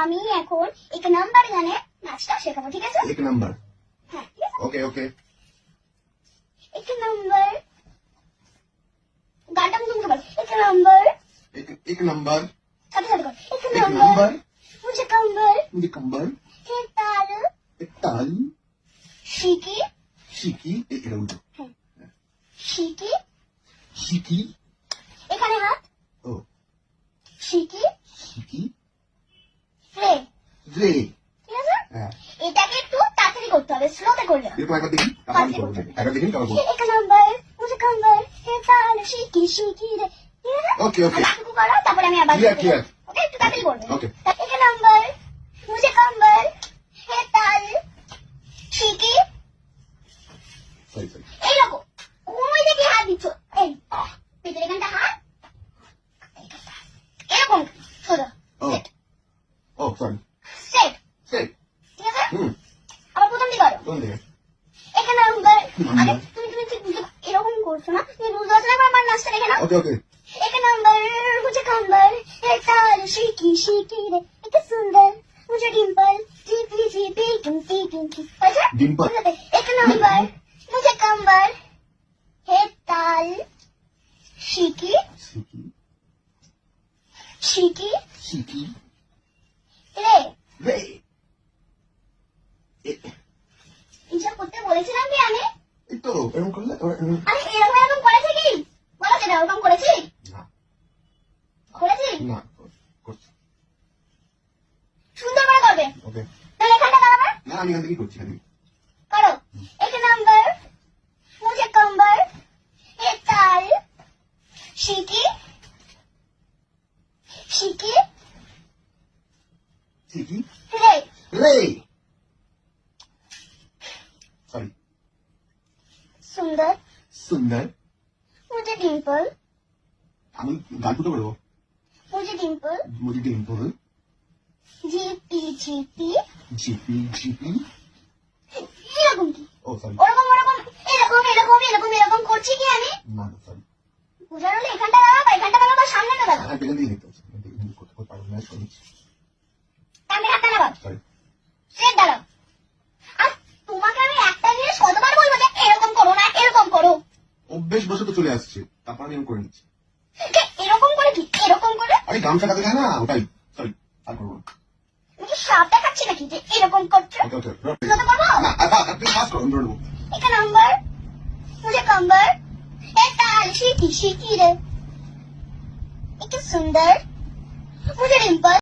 আমি এখন এক নাম্বার গানে নাচটা শেখাবো, ঠিক আছে? एक नंबर হ্যাঁ, ঠিক আছে। ओके ओके এক নাম্বার গানটা মুখে বল। এক নাম্বার एक नंबर সাথে সাথে কর। এক एक নাম্বার नंबर মুঝে কম্বল मुझे कंबर হে তাল एक ताल শিকি शिकी एक राउंड শিকি शिकी এখানে হাত ओ শিকি शिकी রে, रे ঠিক আছে? हाँ এটাকে একটু তাড়াতাড়ি করতে হবে, স্লোতে করলে হবে। ये तो एक बार देखी कहानी करो एक बार देखी कहानी এক নাম্বার মুঝে কম্বল হে তাল শিকি শিকি রে, ঠিক আছে? ओके ओके বাকিটুকু করো, তারপরে আমি আবার Clear, clear. ওকে, একটু তাড়াতাড়ি করবে। Okay. এক নাম্বার মুঝে কম্বল হে তাল শিকি सही सही এইরকম ওই দিকে হাত দিচ্ছ, এই পেটের এখানটা হাত এরকম সোজা ओ ओ सॉरी স্ট্রেট, सही ঠিক আছে? हम्म আবার প্রথম দিকে করো। कौन दे এক নাম্বার আরে তুমি ঠিক এরকম করছো না, তুমি বুঝতে পারছো না, একবার আমার নাচটা দেখে নাও। ओके ओके এক নাম্বার মুঝে কম্বল হে তাল শিকি শিকি রে, এত সুন্দর মুঝে ডিম্পল জিপি জিপি টিঙ্কি টিঙ্কি, আচ্ছা डिम्पल এক নাম্বার মুঝে কম্বল হে তাল শিকি शिकी শিকি शिकी রে। रे এইসব করতে বলেছিলাম কি আমি? तो एरम कर ले और আরে এরকম এরকম করেছে কি বলো, সেটা এরকম করেছি ना করেছি ना कुछ সুন্দর করে করবে, ओके তাহলে এখানটা দাঁড়াবে ना আমি এখান থেকে করছি আমি করো। এক নাম্বার মুঝে কম্বল হে তাল শিকি শিকি শিকি রে। রে সরি সুন্দর সুন্দর মুঝে ডিম্পল আমি গান দুটো করবো মুঝে ডিম্পল মুঝে Dimple GP GP GP GP এরকম কি ও সরি ওরকম ওরকম এরকম এরকম এরকম এরকম করছি কি আমি? না না সরি বুঝার হলে এখানটা দাঁড়াবো, এখানটা দাঁড়াবো, সামনেটা দাঁড়াবো, হ্যাঁ পেছন দিকে দেখতে হচ্ছে করতে পারবো না সরি সামনে হাতটা দাঁড়াবো, সরি স্ট্রেট দাঁড়াও। আর তোমাকে আমি একটা জিনিস কতবার বলবো যে এরকম করো না, এরকম করো। অভ্যেস বসে তো চলে আসছে তারপর আমি করে নিচ্ছি যে এরকম করে কি এরকম করে আরে গামছা কাটে যায় না ওটাই সরি আর করবো না আমি কি সাপ দেখাচ্ছি নাকি যে এরকম করছো? ওকে ওকে স্লোতে করবো। না আপনি ফাস্ট করুন ধরে নেবো এক নাম্বার মুঝে কম্বল হে তাল শিকি শিকি রে, একটু সুন্দর মুঝে ডিম্পল